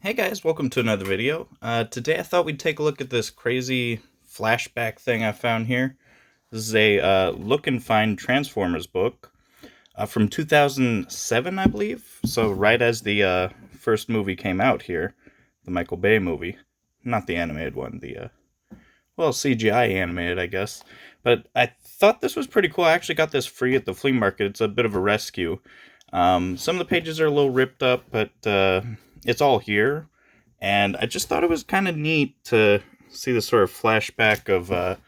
Hey guys, welcome to another video. Today I thought we'd take a look at this crazy flashback thing I found here. This is a Look and Find Transformers book from 2007, I believe. So right as the first movie came out here, the Michael Bay movie. Not the animated one, the, well, CGI animated, I guess. But I thought this was pretty cool. I actually got this free at the flea market. It's a bit of a rescue. Some of the pages are a little ripped up, but it's all here. And I just thought it was kind of neat to see the sort of flashback of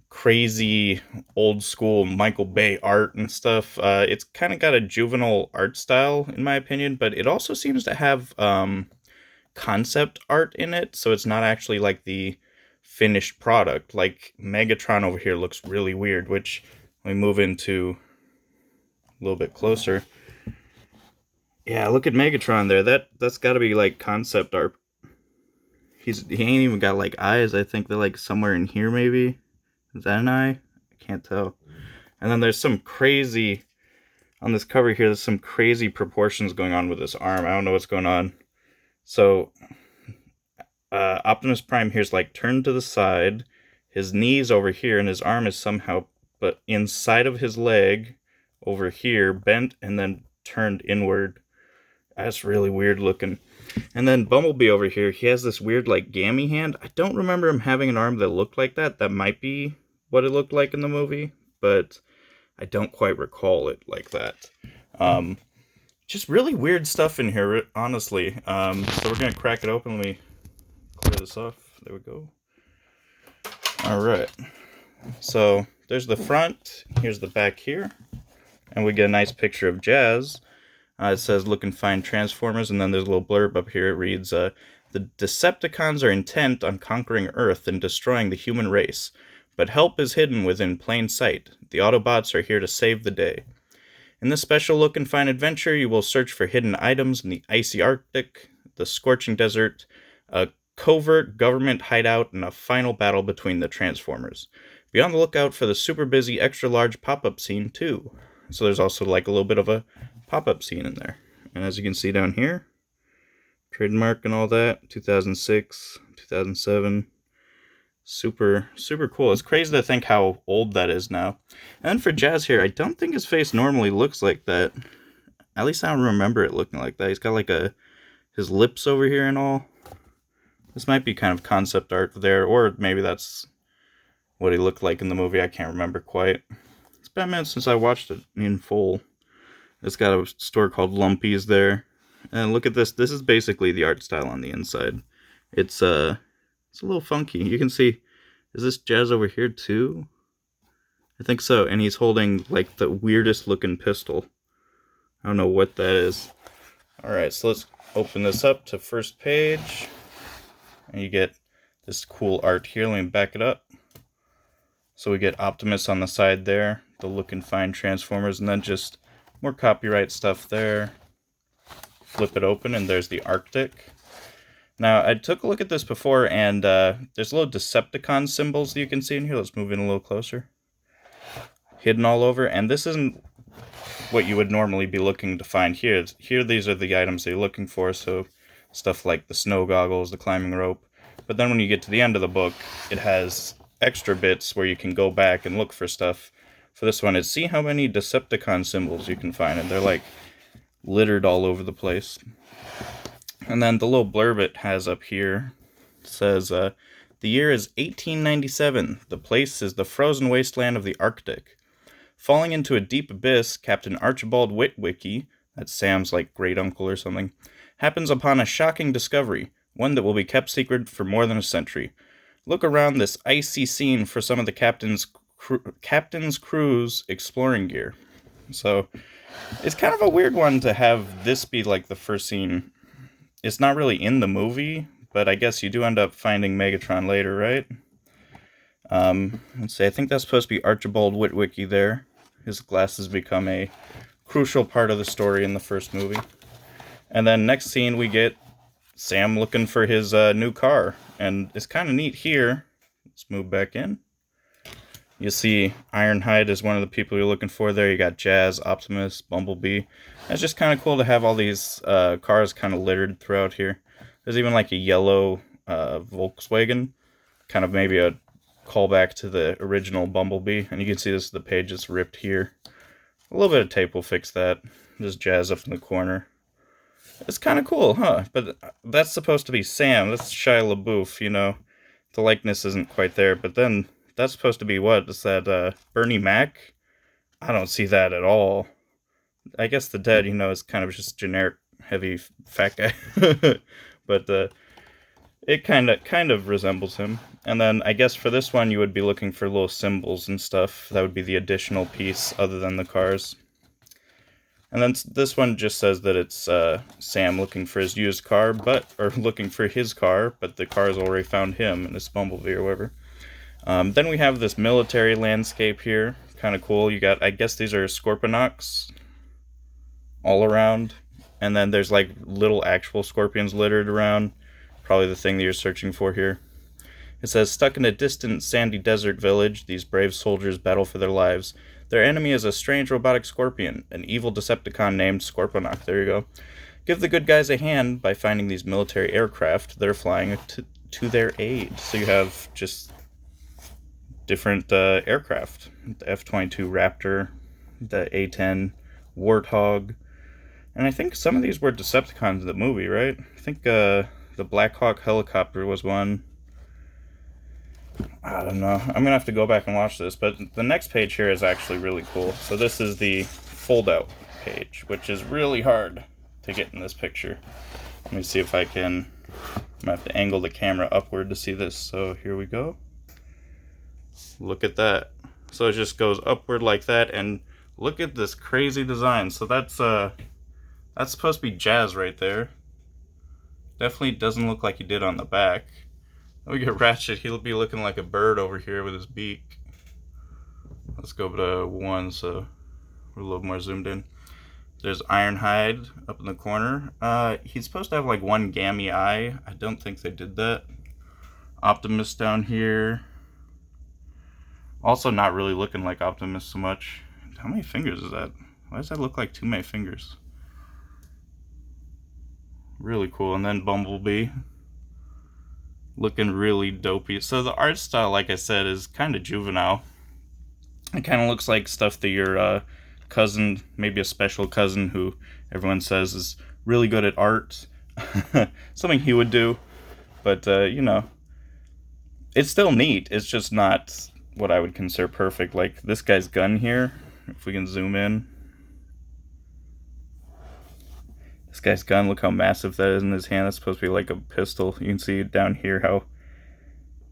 crazy old school Michael Bay art and stuff. It's kind of got a juvenile art style, in my opinion, but it also seems to have concept art in it, so it's not actually like the finished product. Like Megatron over here looks really weird, which let me move into a little bit closer. Yeah, look at Megatron there. That's got to be like concept art. He ain't even got like eyes. I think they're like somewhere in here maybe. Is that an eye? I can't tell. And then there's some crazy on this cover here. There's some crazy proportions going on with this arm. I don't know what's going on. So Optimus Prime here's like turned to the side. His knee's over here, and his arm is somehow but inside of his leg over here, bent and then turned inward. That's really weird looking. And then Bumblebee over here, he has this weird like gammy hand. I don't remember him having an arm that looked like that. That might be what it looked like in the movie, but I don't quite recall it like that. Just really weird stuff in here, honestly. So we're gonna crack it open. Let me clear this off. There we go. All right. So there's the front. Here's the back here, and we get a nice picture of Jazz. It says, "Look and Find Transformers," and then there's a little blurb up here. It reads, "The Decepticons are intent on conquering Earth and destroying the human race, but help is hidden within plain sight. The Autobots are here to save the day. In this special Look and Find adventure, you will search for hidden items in the icy Arctic, the scorching desert, a covert government hideout, and a final battle between the Transformers. Be on the lookout for the super busy extra-large pop-up scene, too." So there's also like a little bit of a pop-up scene in there. And as you can see down here, trademark and all that, 2006, 2007. Super cool. It's crazy to think how old that is now. And for Jazz here, I don't think his face normally looks like that. At least I don't remember it looking like that. He's got like his lips over here and all. This might be kind of concept art there, or maybe that's what he looked like in the movie. I can't remember quite. It's been a minute since I watched it in full. It's got a store called Lumpy's there. And look at this. This is basically the art style on the inside. It's a little funky. You can see, is this Jazz over here too? I think so. And he's holding like the weirdest looking pistol. I don't know what that is. Alright, so let's open this up to first page. And you get this cool art here. Let me back it up. So we get Optimus on the side there. The Look and Find Transformers. And then just more copyright stuff there. Flip it open and there's the Arctic. Now, I took a look at this before, and there's little Decepticon symbols that you can see in here. Let's move in a little closer. Hidden all over, and this isn't what you would normally be looking to find here. Here, these are the items that you're looking for, so stuff like the snow goggles, the climbing rope. But then when you get to the end of the book, it has extra bits where you can go back and look for stuff. For this one, is see how many Decepticon symbols you can find, and they're like littered all over the place. And then the little blurb it has up here says, "The year is 1897. The place is the frozen wasteland of the Arctic. Falling into a deep abyss, Captain Archibald Witwicky," that's Sam's like great uncle or something, "happens upon a shocking discovery, one that will be kept secret for more than a century. Look around this icy scene for some of the captain's crew's exploring gear." So it's kind of a weird one to have this be like the first scene. It's not really in the movie, but I guess you do end up finding Megatron later, right? Let's see, I think that's supposed to be Archibald Witwicky there. His glasses become a crucial part of the story in the first movie. And then next scene we get Sam looking for his new car. And it's kind of neat here. Let's move back in. You see Ironhide is one of the people you're looking for there. You got Jazz, Optimus, Bumblebee. It's just kind of cool to have all these cars kind of littered throughout here. There's even like a yellow Volkswagen, kind of maybe a callback to the original Bumblebee. And you can see this is the page that's ripped here. A little bit of tape will fix that. Just jazz up in the corner. It's kind of cool, huh? But that's supposed to be Sam. That's Shia LaBeouf, you know. The likeness isn't quite there. But then that's supposed to be what? Is that Bernie Mac? I don't see that at all. I guess the dead, you know, is kind of just generic, heavy, fat guy. But it kind of resembles him. And then I guess for this one, you would be looking for little symbols and stuff. That would be the additional piece other than the cars. And then this one just says that it's Sam looking for his used car, or looking for his car, but the car's already found him in this Bumblebee or whatever. Then we have this military landscape here. Kind of cool. You got, I guess these are Scorponok's all around. And then there's like little actual scorpions littered around. Probably the thing that you're searching for here. It says, stuck in a distant sandy desert village, these brave soldiers battle for their lives. Their enemy is a strange robotic scorpion, an evil Decepticon named Scorponok. There you go. Give the good guys a hand by finding these military aircraft that are flying to their aid. So you have just different aircraft. The F-22 Raptor, the A-10 Warthog. And I think some of these were Decepticons in the movie, right? I think the Black Hawk helicopter was one. I don't know. I'm going to have to go back and watch this. But the next page here is actually really cool. So this is the fold-out page, which is really hard to get in this picture. Let me see if I can... I'm going to have to angle the camera upward to see this. So here we go. Look at that. So it just goes upward like that. And look at this crazy design. So that's supposed to be Jazz right there. Definitely doesn't look like he did on the back. We get Ratchet, he'll be looking like a bird over here with his beak. Let's go to 1 so we're a little more zoomed in. There's Ironhide up in the corner. He's supposed to have like one gammy eye. I don't think they did that. Optimus down here. Also not really looking like Optimus so much. How many fingers is that? Why does that look like too many fingers? Really cool. And then Bumblebee. Looking really dopey. So the art style, like I said, is kind of juvenile. It kind of looks like stuff that your cousin, maybe a special cousin who everyone says is really good at art. Something he would do. But, you know, it's still neat. It's just not what I would consider perfect. Like this guy's gun here, if we can zoom in. This guy's gun, look how massive that is in his hand. It's supposed to be like a pistol. You can see down here how,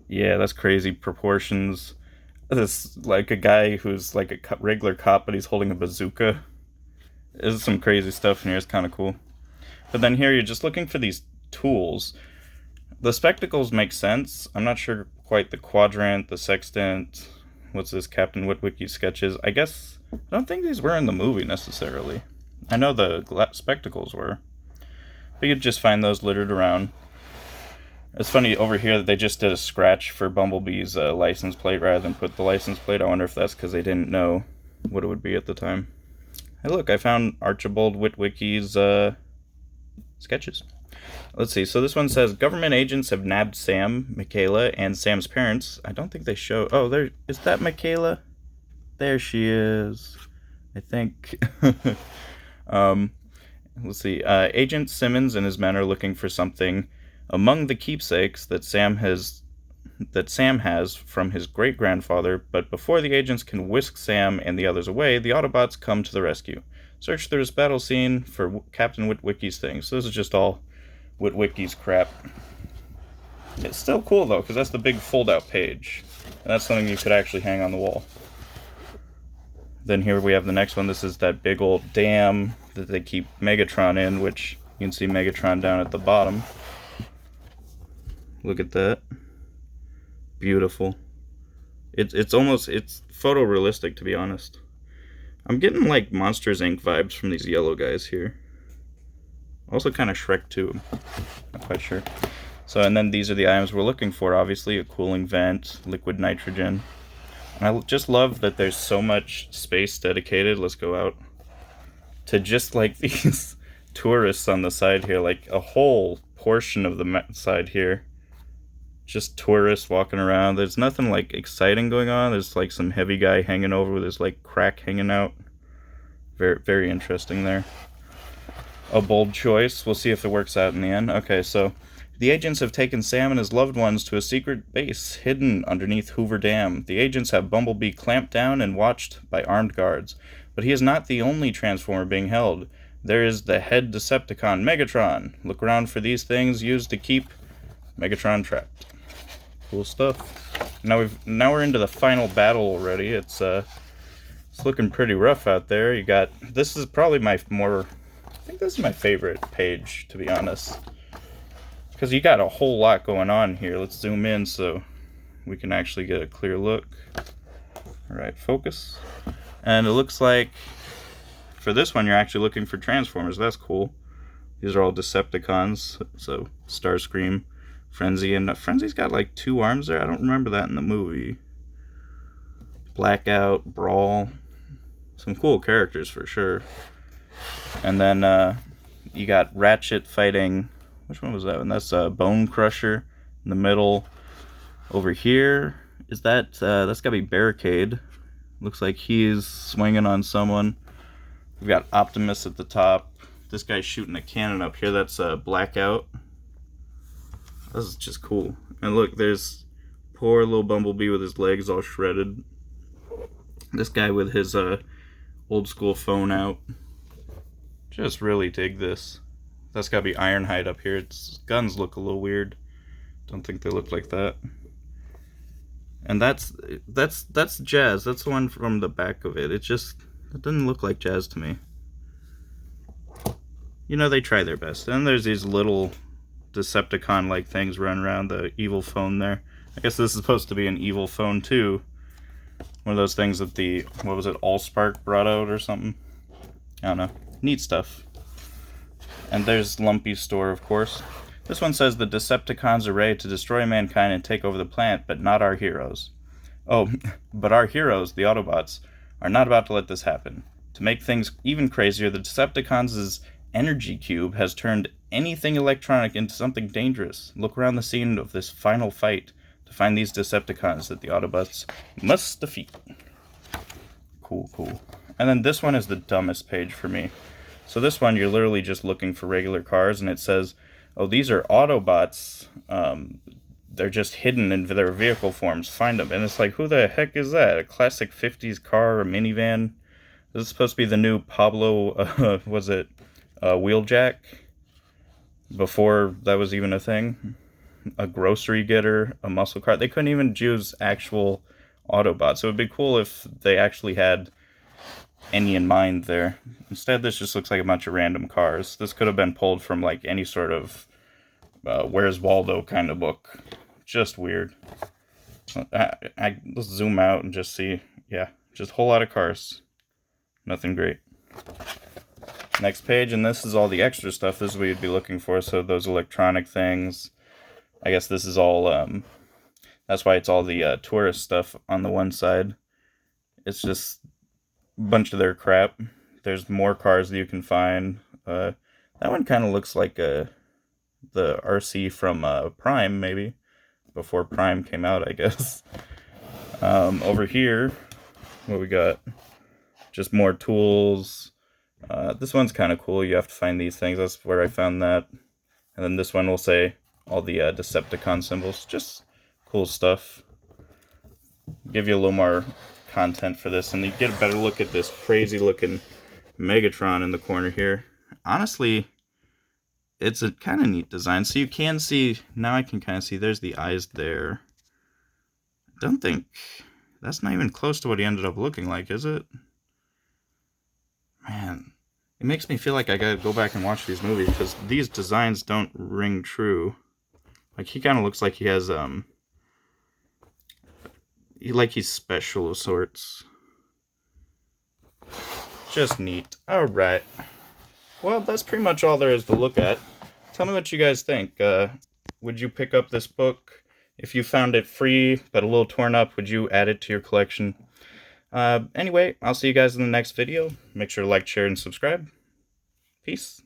yeah, that's crazy proportions. This like a guy who's like a regular cop, but he's holding a bazooka. There's some crazy stuff in here. It's kind of cool. But then here you're just looking for these tools. The spectacles make sense. I'm not sure quite the quadrant, the sextant. What's this, Captain Witwicky sketches? I guess, I don't think these were in the movie necessarily. I know the spectacles were. But you'd just find those littered around. It's funny over here that they just did a scratch for Bumblebee's license plate rather than put the license plate. I wonder if that's because they didn't know what it would be at the time. Hey look, I found Archibald Witwicky's sketches. Let's see, so this one says, government agents have nabbed Sam, Michaela, and Sam's parents. I don't think they show... Oh, there is that Michaela? There she is. I think... Let's see. Agent Simmons and his men are looking for something among the keepsakes that Sam has from his great-grandfather, but before the agents can whisk Sam and the others away, the Autobots come to the rescue. Search through this battle scene for Captain Witwicky's things. So this is just all Witwicky's crap. It's still cool, though, because that's the big fold-out page. And that's something you could actually hang on the wall. Then here we have the next one. This is that big old dam that they keep Megatron in, which you can see Megatron down at the bottom. Look at that. Beautiful. It's photorealistic, to be honest. I'm getting like Monsters Inc. vibes from these yellow guys here. Also kind of Shrek 2. Not quite sure. So, and then these are the items we're looking for, obviously. A cooling vent, liquid nitrogen. And I just love that there's so much space dedicated, let's go out, to just like these tourists on the side here. Like a whole portion of the side here. Just tourists walking around. There's nothing like exciting going on. There's like some heavy guy hanging over with his like crack hanging out. Very, very interesting there. A bold choice. We'll see if it works out in the end. Okay, so the agents have taken Sam and his loved ones to a secret base hidden underneath Hoover Dam. The agents have Bumblebee clamped down and watched by armed guards. But he is not the only Transformer being held. There is the head Decepticon, Megatron. Look around for these things used to keep Megatron trapped. Cool stuff. Now we're into the final battle already. It's looking pretty rough out there. You got, this is probably I think this is my favorite page, to be honest, because you got a whole lot going on here. Let's zoom in so we can actually get a clear look. All right, focus. And it looks like for this one you're actually looking for Transformers. That's cool. These are all Decepticons. So Starscream, Frenzy, and Frenzy's got like 2 arms there. I don't remember that in the movie. Blackout, Brawl, some cool characters for sure. And then you got Ratchet fighting, which one was that one? That's Bone Crusher in the middle. Over here, is that's gotta be Barricade. Looks like he's swinging on someone. We've got Optimus at the top. This guy's shooting a cannon up here. That's Blackout. This is just cool. And look, there's poor little Bumblebee with his legs all shredded. This guy with his old school phone out. Just really dig this. That's gotta be Ironhide up here. Its guns look a little weird. Don't think they look like that. And that's Jazz. That's the one from the back of it. It doesn't look like Jazz to me. You know, they try their best. And there's these little Decepticon-like things running around, the evil phone there. I guess this is supposed to be an evil phone too. One of those things that what was it, Allspark brought out or something? I don't know. Neat stuff. And there's Lumpy's store, of course. This one says the Decepticons are ready to destroy mankind and take over the planet, but not our heroes. Oh, but our heroes, the Autobots, are not about to let this happen. To make things even crazier, the Decepticons' energy cube has turned anything electronic into something dangerous. Look around the scene of this final fight to find these Decepticons that the Autobots must defeat. Cool, cool. And then this one is the dumbest page for me. So this one, you're literally just looking for regular cars, and it says, oh, these are Autobots. They're just hidden in their vehicle forms. Find them. And it's like, who the heck is that? A classic 50s car or minivan? This is supposed to be the new Pablo, Wheeljack? Before that was even a thing. A grocery getter, a muscle car. They couldn't even choose actual Autobots. It would be cool if they actually had any in mind there. Instead, this just looks like a bunch of random cars. This could have been pulled from like any sort of Where's Waldo kind of book. Just weird. Let's zoom out and just see. Yeah, just a whole lot of cars. Nothing great. Next page, and this is all the extra stuff. This is what you'd be looking for. So those electronic things. I guess this is all, that's why it's all the tourist stuff on the one side. It's just a bunch of their crap. There's more cars that you can find. That one kind of looks like the RC from Prime, maybe. Before Prime came out, I guess. Over here, what we got? Just more tools. This one's kind of cool. You have to find these things. That's where I found that. And then this one will say all the Decepticon symbols. Just cool stuff. Give you a little more content for this. And you get a better look at this crazy looking Megatron in the corner here. Honestly, it's a kind of neat design. So you can see, now I can kind of see there's the eyes there. I don't think, that's not even close to what he ended up looking like, is it? Man, it makes me feel like I gotta go back and watch these movies because these designs don't ring true. Like, he kind of looks like he has, he's special of sorts. Just neat. Alright. Well, that's pretty much all there is to look at. Tell me what you guys think. Would you pick up this book? If you found it free, but a little torn up, would you add it to your collection? Anyway, I'll see you guys in the next video. Make sure to like, share, and subscribe. Peace.